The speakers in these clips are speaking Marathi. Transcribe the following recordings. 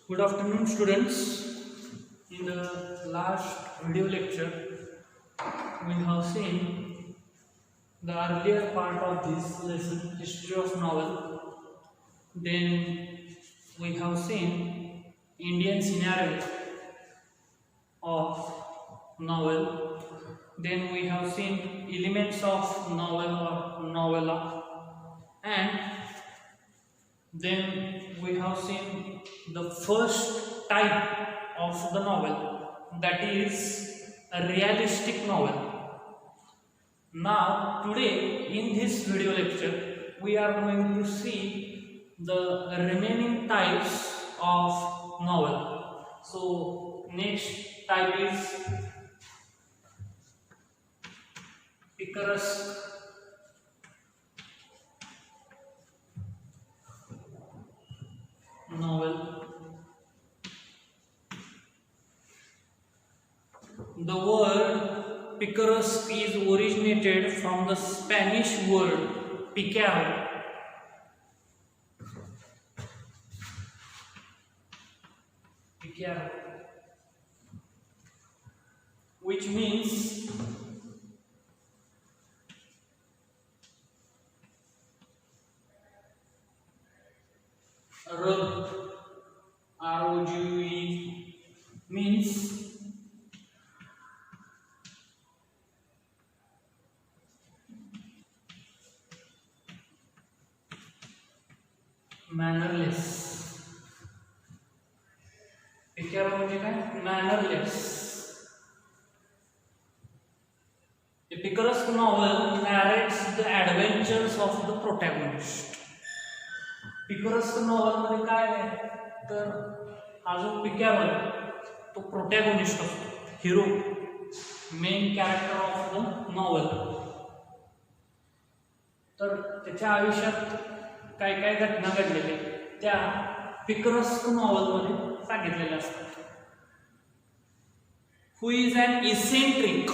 Good afternoon, students. In the last video lecture, we have seen the earlier part of this lesson, history of novel. Then we have seen Indian scenario of novel. Then we have seen elements of novel or novella, and then we have seen the first type of the novel, that is a realistic novel. Now today in this video lecture we are going to see the remaining types of novel. So next type is picaresque novel. The word picaresque is originated from the Spanish word picaro, which means rug, R-O-G-U-E, means mannerless. Picture म्हणजे काय mannerless. A picaresque novel narrates the adventures of the protagonist. पिcaresque novel मध्ये काय आहे तर हा जो पिक्चर आहे तो प्रोटॅगोनिस्ट असतो, hero, main character of the novel. तर त्याच्या आयुष्यात काय काय घटना घडलेल्या त्या पिcaresque नॉवलमध्ये सांगितलेल्या असतात. हु इज अन इसेंट्रिक.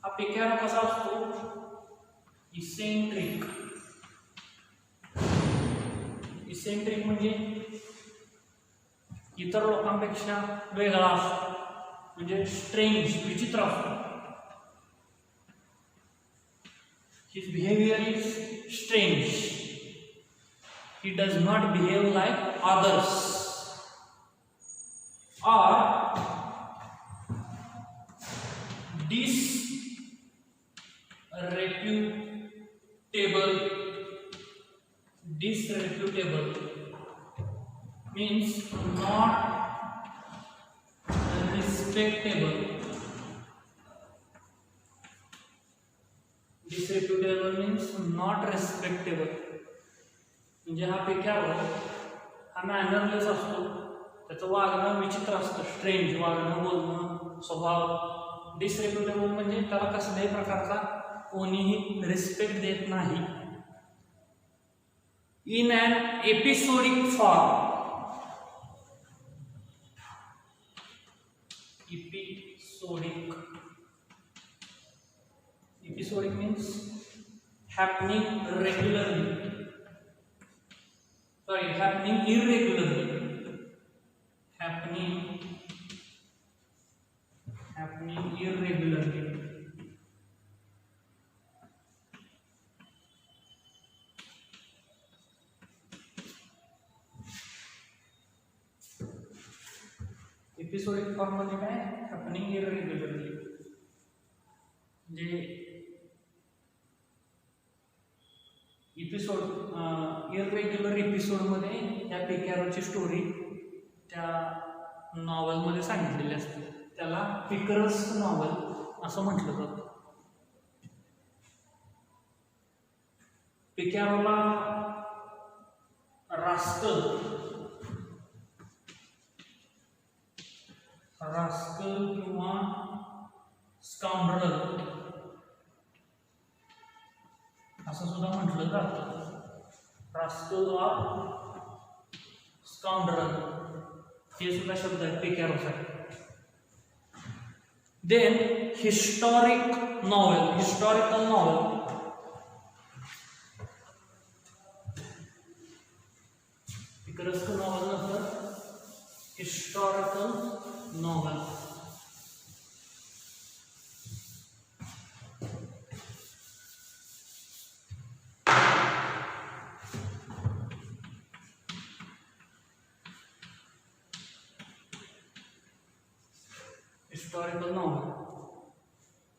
हा पिक्चर कसा असतो? इसेंट्रिक. इसेंट्रिक म्हणजे इतर लोकांपेक्षा वेगळा असतो, म्हणजे स्ट्रेंज, विचित्र असतो. His behavior is strange. He does not behave like others, or disreputable means not respectable. Disreputable means not respectable. म्हणजे हा पिक्चर हा मॅनरलेस असतो, त्याचं वागणं विचित्र असतं, स्ट्रेंज वागणं, बोलणं, स्वभाव. डिसरेप्युटेबल म्हणजे त्याला कसल्याही प्रकारचा कोणीही रिस्पेक्ट देत नाही. In an episodic form. Episodic means happening irregularly. Episodic form म्हणजे काय? Happening irregularly. म्हणजे इररेग्युलर एपिसोडमध्ये त्या पिक्चरची स्टोरी त्या नॉवलमध्ये सांगितलेली असते. त्याला पिcaresque नॉवल असं म्हटलं जातं. पिक्चरला रास्कल किंवा स्काउंड्रल असं सुद्धा म्हटलं जातं. रास्कल ऑर स्काउंड्रल हे सुद्धा शब्द आहेत पिक्चरसाठी. Then historical novel. Picaresque novel नंतर historical novel. Historical novel.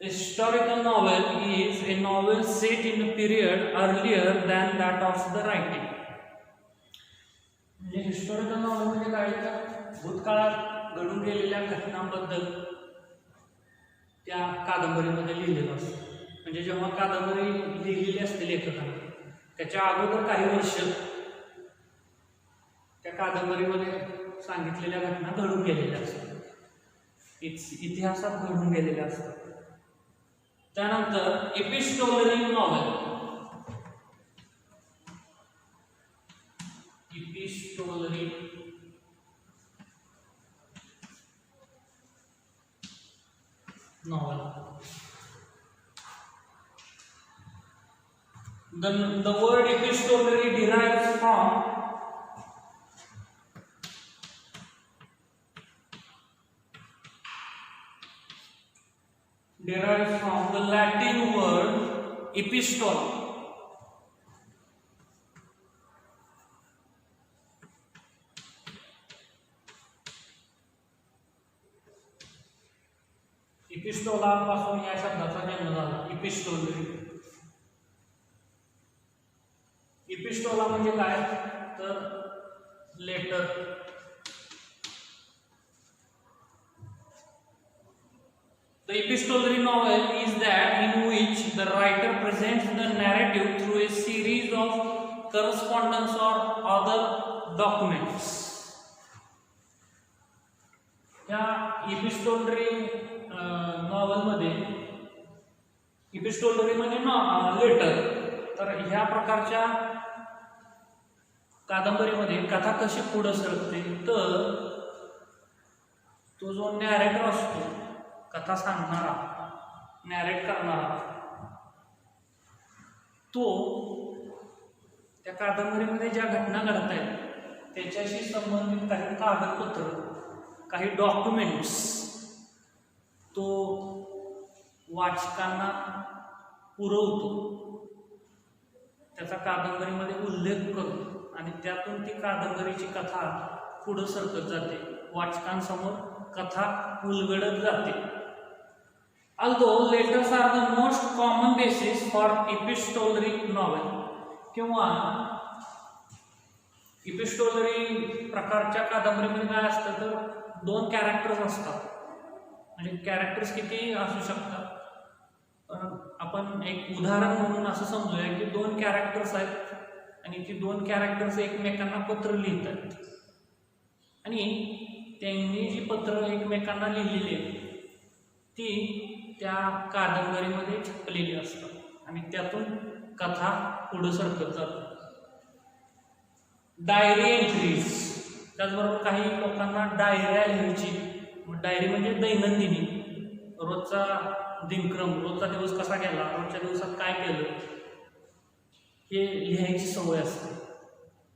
A historical novel is a novel set in a period earlier than that of the writing. म्हणजे हिस्टॉरिकल नॉवेल म्हणजे काय तर भूतकाळात घडून गेलेल्या घटनांबद्दल त्या कादंबरीमध्ये लिहिलेलं असतं. म्हणजे जेव्हा कादंबरी लिहिलेली असते लेखकाने त्याच्या अगोदर काही वर्ष त्या कादंबरीमध्ये सांगितलेल्या घटना घडून गेलेल्या असतात, इतिहासात घडून गेलेल्या असतात. त्यानंतर epistolary novel. Epistolary novel. The word epistolary derives from the Latin word epistola. इपिस्टोला पासून या शब्दाचा जन्म झाला. इपिस्टोलरी. इपिस्टोला म्हणजे काय तर letter. The epistolary novel is that in which the writer presents the narrative through a series of correspondence or other documents. या एपिस्टोलरी नॉवेलमध्ये एपिस्टोलरी म्हणजे लेटर. तर ह्या प्रकारच्या कादंबरीमध्ये कथा कशी पुढे सरकते तर तो जो नॅरेटर असतो, कथा सांगणारा, नॅरेट करणारा, तो त्या कादंबरीमध्ये ज्या घटना घडत आहेत त्याच्याशी संबंधित काही कागदपत्र, काही डॉक्युमेंट्स तो वाचकांना पुरवतो, त्याचा कादंबरीमध्ये उल्लेख करतो आणि त्यातून ती कादंबरीची कथा पुढे सरकत जाते, वाचकांसमोर कथा उलगडत जाते. Although letters are the most common basis for epistolary novel, किंवा एपिस्टोलरी प्रकारच्या कादंबरीमध्ये काय असतं तर दोन कॅरेक्टर्स असतात. म्हणजे कॅरेक्टर्स किती असू शकतात, आपण एक उदाहरण म्हणून असं समजूया की दोन कॅरेक्टर्स आहेत आणि ती दोन कॅरेक्टर्स एकमेकांना पत्र लिहितात आणि त्यांनी जी पत्र एकमेकांना लिहिलेली आहेत ती त्या कादंबरीमध्ये छापलेली असतात आणि त्यातून कथा पुढे सरकत जातात. Diary entries. त्याचबरोबर काही लोकांना डायऱ्या लिहायची. डायरी म्हणजे दैनंदिनी, रोजचा दिनक्रम, रोजचा दिवस कसा गेला, रोजच्या दिवसात काय केलं हे लिहायची सवय असते.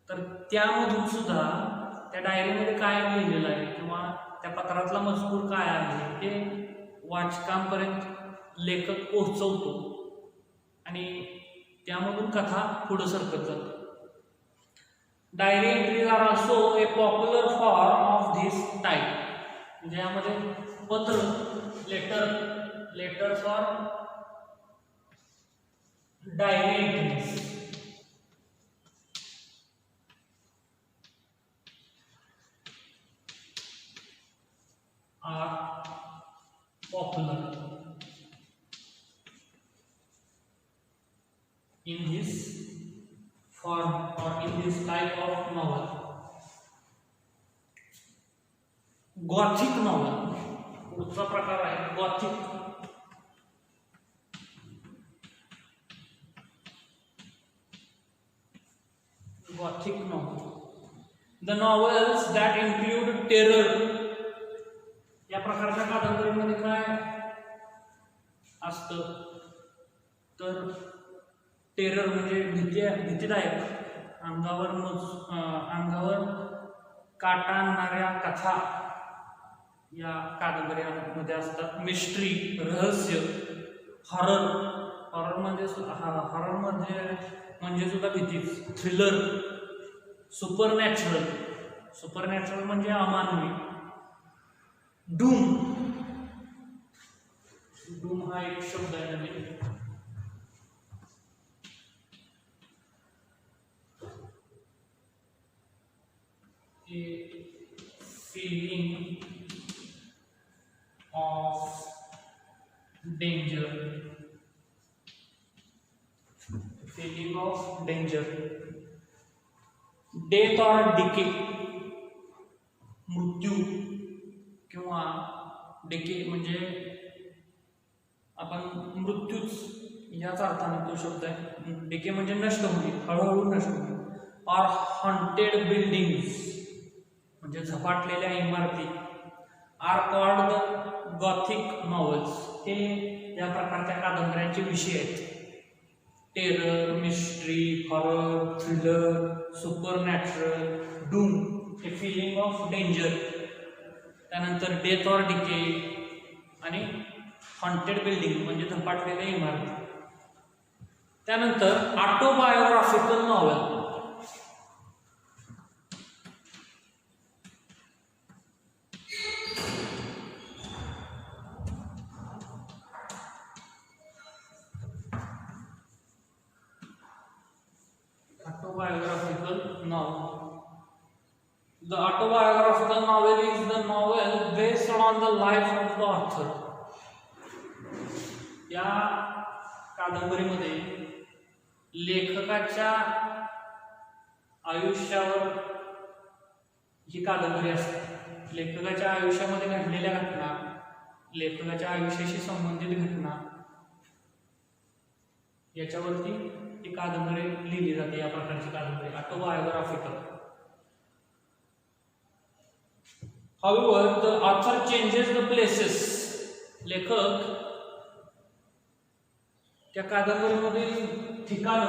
तर त्यामधून सुद्धा त्या डायरीमध्ये काय लिहिलेलं आहे किंवा त्या पत्रातला मजकूर काय आहे ते वाचकांपर्यंत लेखक पोहोचवतो आणि त्यामधून कथा पुढे सरकत जाते. Diary entries are also a popular form of this type. म्हणजे यामध्ये पत्र, लेटर्स और diary entries are popular in this form or in this type of novel. Gothic novel पुढचा प्रकार आहे Gothic. Gothic novel. The novels that include terror. या प्रकारच्या कादंबरीमध्ये काय असतं तर टेरर म्हणजे भीतीदायक, अंगावर काटा आणणाऱ्या कथा या कादंबऱ्यांमध्ये असतात. मिस्ट्री, रहस्य, हॉरर, हॉरर म्हणजे सुद्धा भीतीच, थ्रिलर, सुपरनॅचरल म्हणजे अमानवी, डूम हा एक शब्द आहे नवीन. feeling of danger, death or decay, मृत्यू किंवा decay म्हणजे आपण मृत्यूच याच अर्थाने तो शब्द आहे. decay म्हणजे नष्ट होणे, हळूहळू नष्ट होणे. or haunted buildings म्हणजे झपाटलेल्या इमारती are called the gothic novels. हे या प्रकारच्या कादंबऱ्यांचे विषय आहेत. Terror, mystery, horror, thriller, supernatural, doom हे फिलिंग ऑफ डेंजर, त्यानंतर डेथ ऑर डिके आणि हॉन्टेड बिल्डिंग म्हणजे झपाटलेल्या इमारती. त्यानंतर autobiographical novel. The autobiographical novel is the novel based on the life of the author. या कादंबरीमध्ये लेखकाच्या आयुष्यावर ही कादंबरी असते. लेखकाच्या आयुष्यामध्ये घडलेल्या घटना, लेखकाच्या आयुष्याशी संबंधित घटना याच्यावरती ही कादंबरी लिहिली जाते. या प्रकारची कादंबरी autobiographical. However, the author changes the places. लेखक त्या कादंबरीमधील ठिकाण,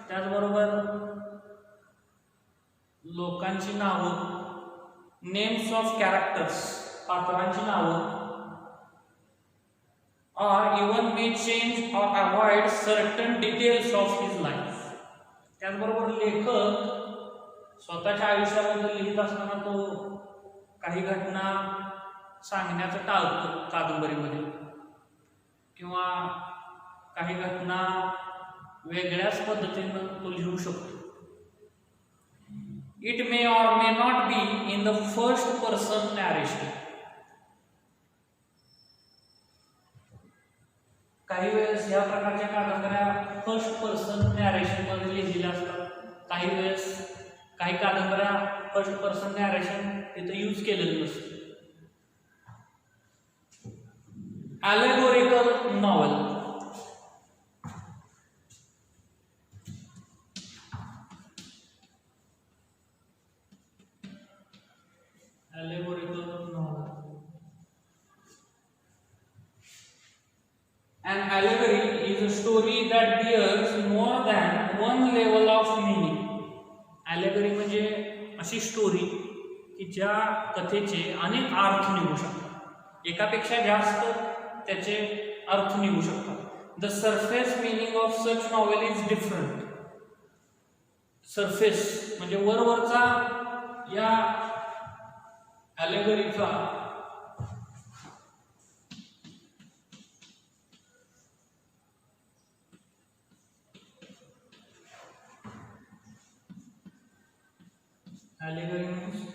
त्याचबरोबर लोकांची नावं, नेम्स ऑफ कॅरेक्टर्स, पात्रांची नावं, or even may change or avoid certain details of his life. त्याचबरोबर लेखक स्वतःच्या आयुष्याबद्दल लिहित असताना तो काही घटना सांगण्याचं टाळतो कादंबरीमध्ये, किंवा काही घटना वेगळ्याच पद्धतीनं तो लिहू शकतो. It may or may not be in the first person narration. काही वेळेस या प्रकारच्या कादंबऱ्या फर्स्ट पर्सन नॅरेशन मध्ये लिहिलेल्या असतात. काही वेळेस काही कादंबऱ्या फर्स्ट पर्सन नॅरेशन इथं यूज केलेलं नसतं. ॲलेगोरिकल novel. An allegory is a story that bears more than one level of meaning. Allegory म्हणजे अशी स्टोरी की ज्या कथेचे अनेक अर्थ निघू शकतात, एकापेक्षा जास्त त्याचे अर्थ निघू शकतात. The surface meaning of such novel is different. Surface म्हणजे वरवरचा या ॲलेगोरीचा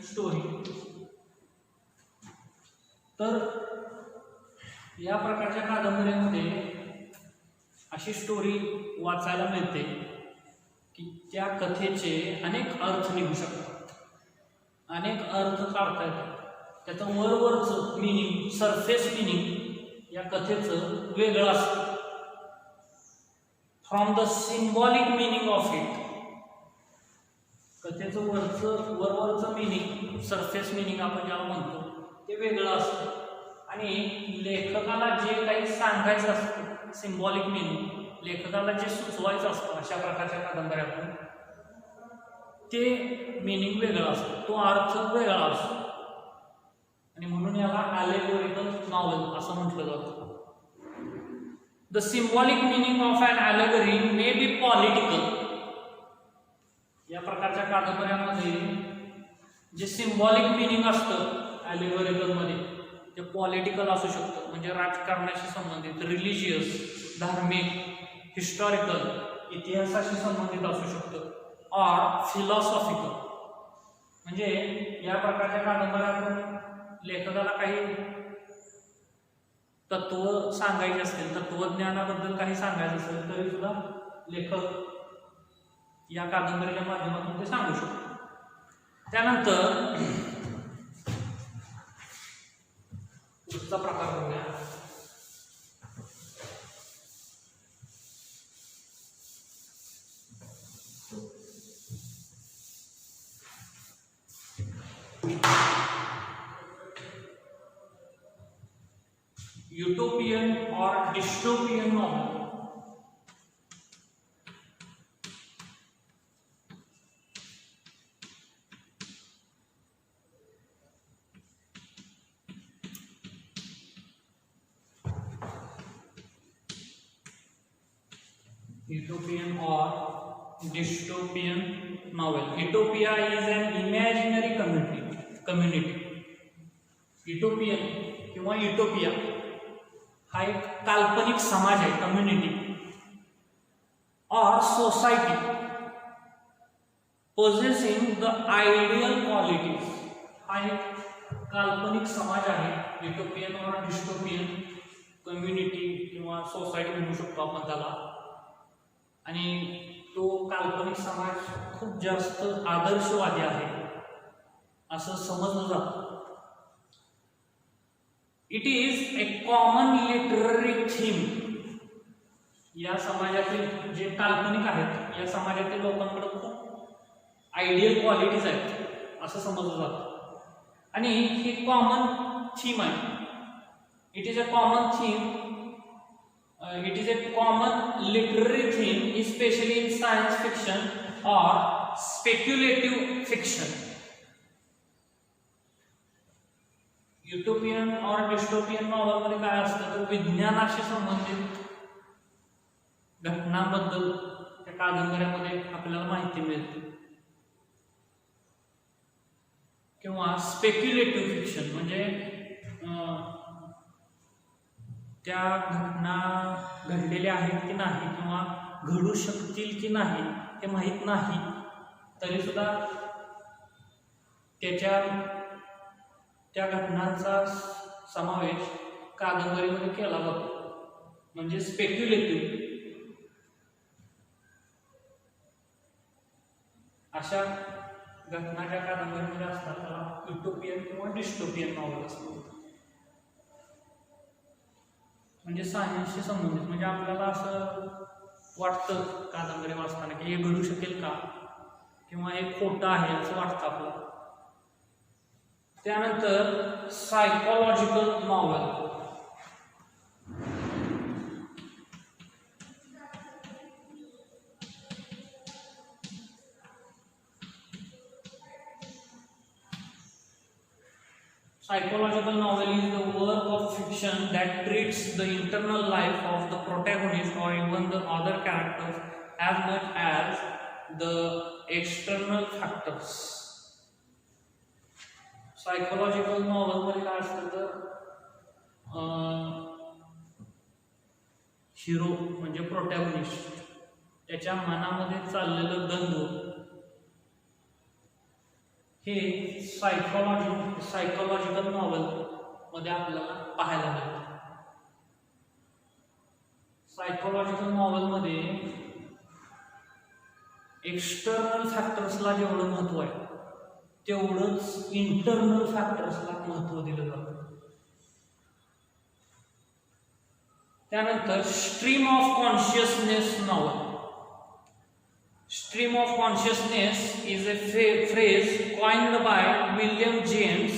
स्टोरी. तर या प्रकारच्या कादंबऱ्यांमध्ये अशी स्टोरी वाचायला मिळते की त्या कथेचे अनेक अर्थ निघू शकतात, अनेक अर्थ काढता येतात. त्याचं वरवरचं मिनिंग, सरफेस मिनिंग या कथेचं वेगळं असतं. From the symbolic meaning of it, कथेचं वरवरचं मिनिंग, सरफेस मिनिंग आपण ज्याला म्हणतो ते वेगळं असतं. आणि लेखकाला जे काही सांगायचं असतं, सिम्बॉलिक मिनिंग, लेखकाला जे सुचवायचं असतं, अशा प्रकारच्या कादंबऱ्यातून ते मिनिंग वेगळा असतो, तो अर्थ वेगळा असतो आणि म्हणून याला ॲलेगोरिकल नॉवेल असं म्हटलं जातं. The symbolic meaning of an allegory may be political. या प्रकारच्या कादंबऱ्यांमध्ये जे सिम्बॉलिक मिनिंग असतं ॲलेगोरिकलमध्ये ते पॉलिटिकल असू शकतं, म्हणजे राजकारणाशी संबंधित, रिलिजियस, धार्मिक, हिस्टॉरिकल, इतिहासाशी संबंधित असू शकतं, ऑर फिलॉसॉफिकल. म्हणजे या प्रकारच्या कादंबऱ्यातून लेखकाला काही तत्व सांगायचे असतील, तत्वज्ञानाबद्दल काही सांगायचं असेल तरी सुद्धा लेखक या कादंबरीच्या माध्यमातून ते सांगू शकतो. त्यानंतर पुढचा प्रकार बघूया. युटोपियन और dystopian novel. Utopian or dystopian novel. Utopia is an imaginary community. Utopian किंवा युटोपिया हा एक काल्पनिक समाज आहे, कम्युनिटी और society possessing the ideal qualities. हा एक काल्पनिक समाज आहे, युटोपियन और डिस्टोपियन कम्युनिटी किंवा सोसायटी म्हणू शकतो आपण त्याला. आणि तो काल्पनिक समाज खूप जास्त आदर्शवादी आहे असं समजलं जातं. It is a common literary theme. या समाजातील जे काल्पनिक आहेत या समाजातील लोकांकडे खूप आयडियल क्वालिटीज आहेत असं समजलं जातं आणि ही कॉमन थीम आहे. It is a common theme. It is a common literary theme, especially in science fiction or speculative fiction. Utopian और डिस्टोपियन नॉवल मध्ये काय असतं तर विज्ञानाशी संबंधित घटनांबद्दल त्या कादंबऱ्यामध्ये आपल्याला माहिती मिळते. किंवा स्पेक्युलेटिव्ह फिक्शन म्हणजे त्या घटना घडलेल्या आहेत की नाही किंवा घडू शकतील की नाही हे माहीत नाही तरी सुद्धा त्या घटनांचा समावेश कादंबरीमध्ये केला जातो, म्हणजे स्पेक्युलेटिव्ह. अशा घटना ज्या कादंबरीमध्ये असतात त्याला युटोपियन किंवा डिस्टोपियन नॉवल असतो. म्हणजे सायन्सशी संबंधित, म्हणजे आपल्याला असं वाटतं कादंबरी वाचताना की हे घडू शकेल का किंवा हे खोटं आहे असं वाटतं आपल्याला. त्यानंतर psychological novel. Psychological novel is the work of fiction that treats the internal life of the protagonist or even the other characters as much as the external factors. Psychological novel मध्ये काय असतं तर हिरो म्हणजे प्रोटॅगनिस्ट त्याच्या मनामध्ये चाललेलं द्वंद्व हे सायकोलॉजिकल नॉवल मध्ये आपल्याला पाहायला मिळतं. सायकोलॉजिकल नॉवल मध्ये एक्सटर्नल फॅक्टर्सला जेवढं महत्व आहे तेवढंच इंटरनल फॅक्टर्सला महत्व दिलं जातं. त्यानंतर stream of consciousness novel. Stream of consciousness is a phrase coined by William James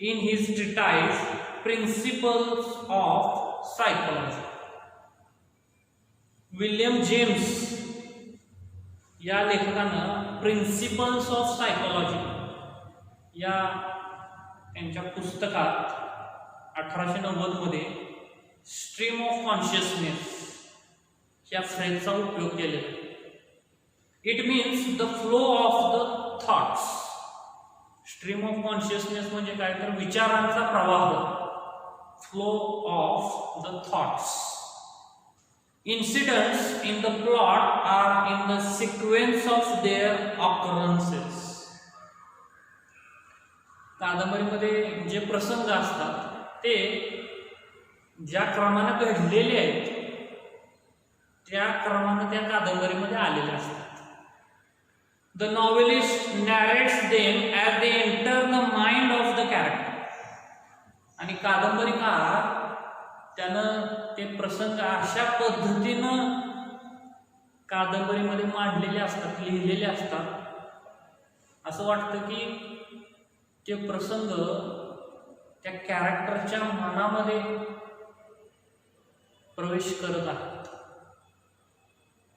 in his treatise Principles of Psychology. William James या लेखकानं प्रिन्सिपल्स ऑफ सायकोलॉजी या त्यांच्या पुस्तकात 1890 मध्ये स्ट्रीम ऑफ कॉन्शियसनेस या फ्रेजचा उपयोग केलेला. It means the flow of the thoughts. Stream of consciousness म्हणजे काय तर विचारांचा प्रवाह, flow of the thoughts. Incidents in the plot are in the sequence of their occurrences. कादंबरीमध्ये जे प्रसंग असतात ते ज्या क्रमाने घडलेले आहेत त्या क्रमाने त्या कादंबरीमध्ये आलेले असतात. The novelist narrates them as they enter the mind of the character. आणि कादंबरीकार त्यानं ते प्रसंग अशा पद्धतीनं कादंबरीमध्ये मांडलेले असतात, लिहिलेले असतात, असं वाटतं की ते प्रसंग त्या कॅरेक्टरच्या मनामध्ये प्रवेश करत आहेत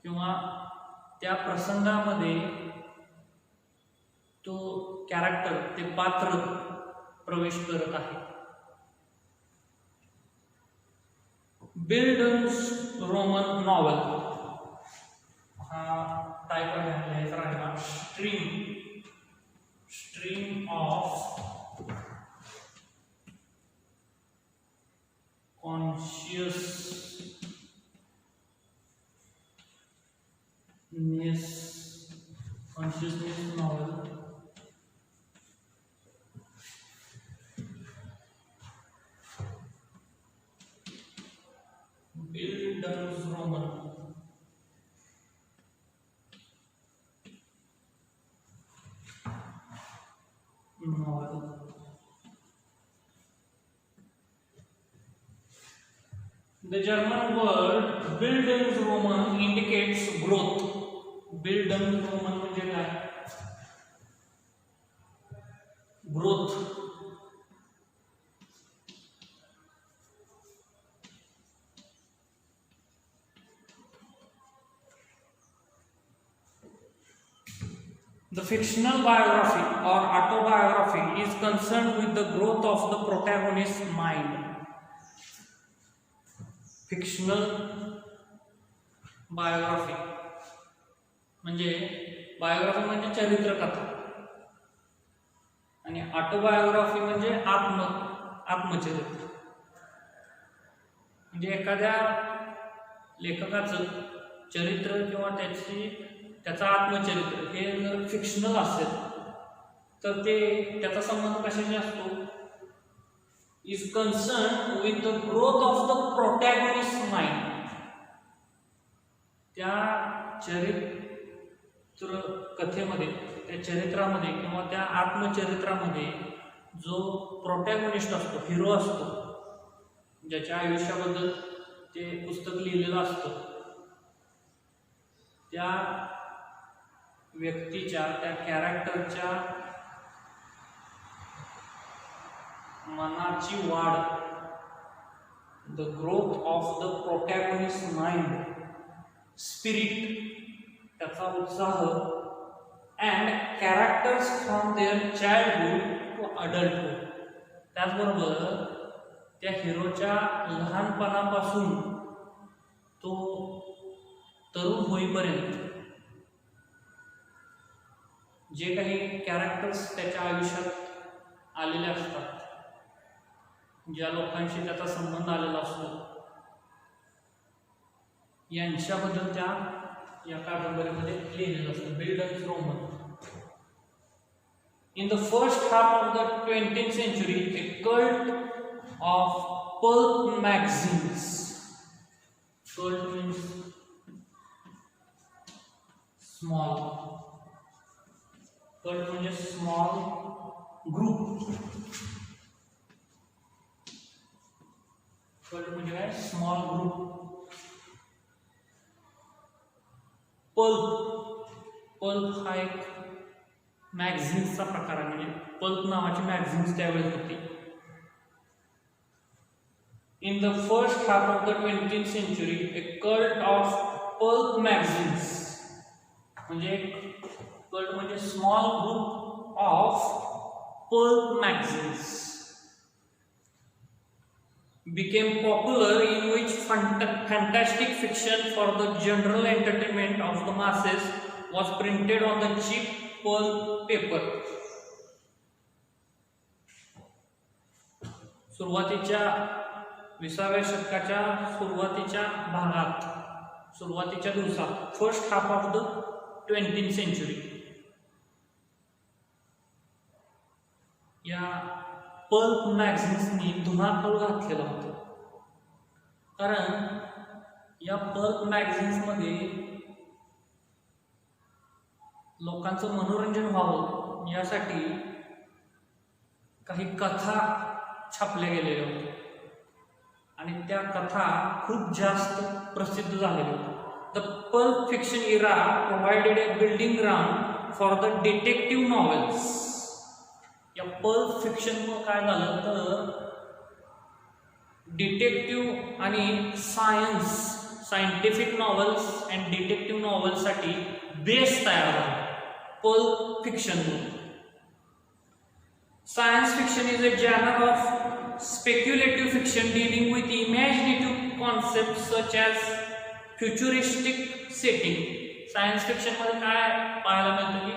किंवा त्या प्रसंगामध्ये तो कॅरेक्टर, ते पात्र प्रवेश करत आहे. बिल डन्स रोमन नॉवल हा टाईप आहे राहिला stream of consciousness novel. Bildungsroman novel. The German word Bildungsroman indicates growth. Bildungsroman म्हणजे काय? Growth. The fictional biography or autobiography is concerned with the growth of the protagonist's mind. Fictional biography म्हणजे बायोग्राफी म्हणजे चरित्रकथा आणि ऑटोबायोग्राफी म्हणजे आत्मचरित्र. म्हणजे एखाद्या लेखकाचं चरित्र किंवा त्याचा आत्मचरित्र हे जर फिक्शनल असेल तर त्याचा संबंध कशाशी असतो? Is concern with the growth of the protagonist mind. त्या चरित्र कथेमध्ये, त्या चरित्रामध्ये किंवा त्या आत्मचरित्रामध्ये जो प्रोटॅगनिस्ट असतो, हिरो असतो, ज्याच्या आयुष्याबद्दल ते पुस्तक लिहिलेलं असतं, त्या व्यक्तीच्या, त्या कॅरेक्टरच्या मनाची वाढ, the growth of the protagonist mind, spirit, त्याचा उत्साह, and characters from their childhood to adulthood. त्याचबरोबर त्या हिरोच्या लहानपणापासून तो तरुण होईपर्यंत जे काही कॅरेक्टर्स त्याच्या आयुष्यात आलेले असतात, ज्या लोकांशी त्याचा संबंध आलेला असतो, यांच्याबद्दल त्या या कादंबरीमध्ये लिहिलेलं असतं. बिल्डन्स Roman. In the first half of the 20th century, a cult of pulp magazines. Cult means small. Cult म्हणजे small group. Cult म्हणजे काय? Small group. पल्प हा एक मॅगझिन्सचा प्रकार आहे. म्हणजे पल्प नावाची मॅगझिन्स त्यावेळेस होती. In the first half of the 20th century, a cult of pulp magazines म्हणजे कल्ट म्हणजे small group of pulp magazines became popular in which fantastic fiction for the general entertainment of the masses was printed on the cheap pulp paper. सुरुवातीच्या 20व्या शतकाच्या सुरुवातीच्या भागात सुरुवातीच्या दिवसात first half of the 20th century या पल्प मॅगझिन्सनी धुमाकूळ घातलेला होता. कारण या पल्प मॅगझिन्समध्ये लोकांचं मनोरंजन व्हावं यासाठी काही कथा छापल्या गेलेल्या होत्या आणि त्या कथा खूप जास्त प्रसिद्ध झालेल्या होत्या. The pulp fiction era provided a building ground for the detective novels. या पल्प फिक्शनमुळे काय झालं तर डिटेक्टिव्ह आणि सायंटिफिक नॉवेल्स अँड डिटेक्टिव्ह नॉवेल्ससाठी बेस तयार झाला पल्प फिक्शनमुळे. Science fiction is a genre of speculative fiction dealing with imaginative concept such as futuristic setting. Science फिक्शनमध्ये काय पाहायला मिळतं की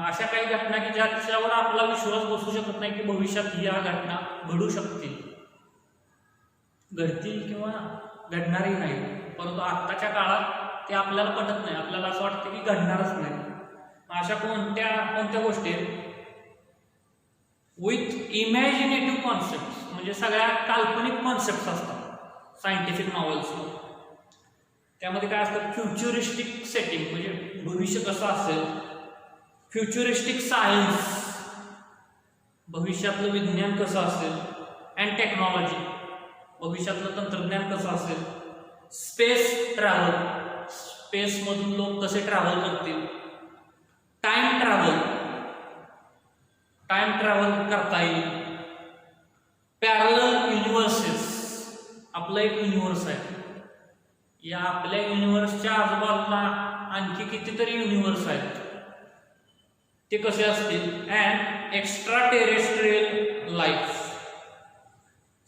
अशा काही घटना की ज्याच्यावर आपला विश्वास बसू शकत नाही की भविष्यात या घटना घडू शकतील, घडतील किंवा घडणारही नाही, परंतु आत्ताच्या काळात ते आपल्याला पटत नाही. आपल्याला असं वाटतं की घडणारच नाही. अशा कोणत्या गोष्टी विथ इमॅजिनेटिव्ह कॉन्सेप्ट म्हणजे सगळ्या काल्पनिक कॉन्सेप्ट असतात सायंटिफिक नॉवेल्समध्ये. त्यामध्ये काय असतं फ्युचरिस्टिक सेटिंग म्हणजे भविष्य कसं असेल, फ्युचरिस्टिक सायन्स भविष्यातलं विज्ञान कसं असेल, अँड टेक्नॉलॉजी भविष्यातलं तंत्रज्ञान कसं असेल, स्पेस ट्रॅव्हल स्पेसमधून लोक कसे ट्रॅव्हल करतील, टाइम ट्रॅव्हल करता येईल, पॅरलल युनिव्हर्सेस आपलं एक युनिव्हर्स आहे, या आपल्या युनिव्हर्सच्या आजूबाजूला आणखी कितीतरी युनिव्हर्स आहेत ते कसे असतील, and extraterrestrial life.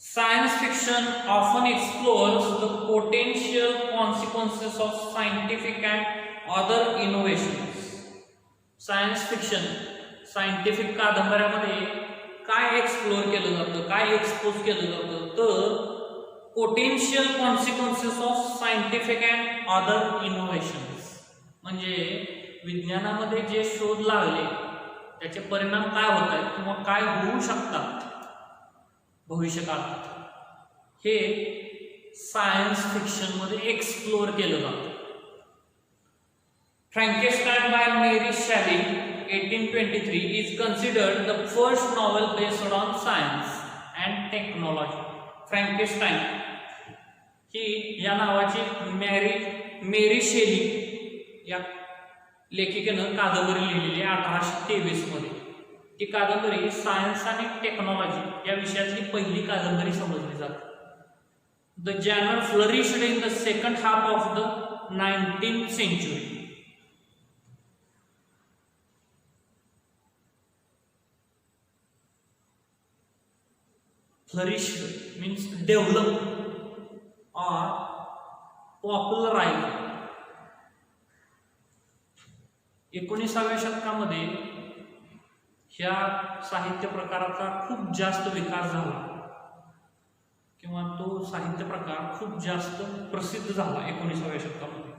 Science fiction often explores the potential consequences of scientific and other innovations. Science fiction scientific कादंबऱ्यामध्ये काय एक्सप्लोअर केलं जातं, काय एक्सपोज केलं जातं तर potential consequences of scientific and other innovations म्हणजे विज्ञानामध्ये जे शोध लागले त्याचे परिणाम काय होत आहेत किंवा काय होऊ शकतात भविष्यकाळात हे सायन्स फिक्शनमध्ये एक्सप्लोअर केलं जातं. Frankenstein by Mary Shelley 1823 is considered the first novel based on science and technology. Frankenstein ही या नावाची मेरी शेली या लेखिकेनं कादंबरी लिहिलेली आहे 1823 मध्ये. ती कादंबरी सायन्स आणि टेक्नॉलॉजी या विषयातली पहिली कादंबरी समजली जाते. The genre flourished in the second half of the 19th century. Flourished means develop or popularized. 19व्या शतकामध्ये ह्या साहित्य प्रकाराचा खूप जास्त विकास झाला किंवा तो साहित्य प्रकार खूप जास्त प्रसिद्ध झाला 19व्या शतकामध्ये.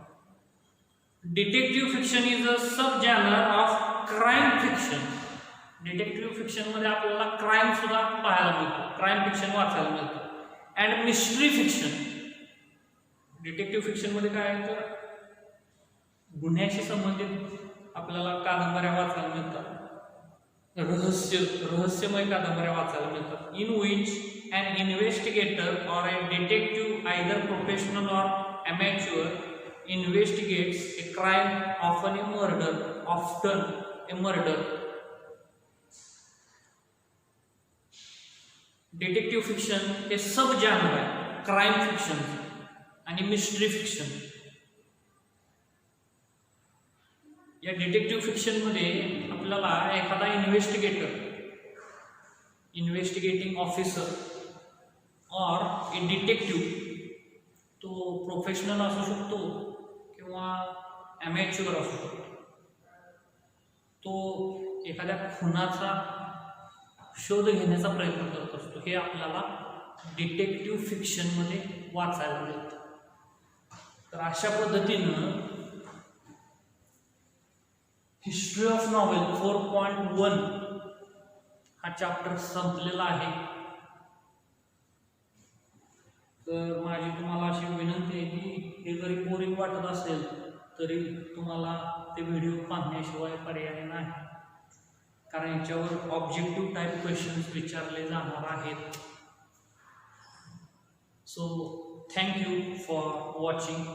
Detective fiction is a subgenre of crime fiction. Detective fiction मध्ये आपल्याला क्राईम सुद्धा पाहायला मिळतो, क्राईम फिक्शन वाचायला मिळतं. And mystery fiction. Detective fiction मध्ये काय आहे तर गुन्ह्याशी संबंधित आपल्याला कादंबऱ्या वाचायला मिळतात, रहस्यमय कादंबऱ्या वाचायला मिळतात. In which an investigator or a detective either professional or amateur investigates a crime, often a murder. Detective fiction हे सब जॅनर आहे क्राईम फिक्शन आणि मिस्ट्री फिक्शन. या डिटेक्टिव्ह फिक्शनमध्ये आपल्याला एखादा इन्व्हेस्टिगेटिंग ऑफिसर और ए डिटेक्टिव्ह, तो प्रोफेशनल असू शकतो किंवा ॲमेच्युअर असू शकतो, तो एखाद्या खुनाचा शोध घेण्याचा प्रयत्न करत असतो. हे आपल्याला डिटेक्टिव्ह फिक्शनमध्ये वाचायला मिळतं. तर अशा पद्धतीनं हिस्ट्री ऑफ नॉवेल 4.1 हा चॅप्टर संपलेला आहे. तर माझी तुम्हाला अशी विनंती आहे की हे जरी बोरिंग वाटत असेल तरी तुम्हाला ते व्हिडिओ पाहण्याशिवाय पर्याय नाही, कारण याच्यावर ऑब्जेक्टिव्ह टाईप क्वेश्चन्स विचारले जाणार आहेत. So thank you for watching.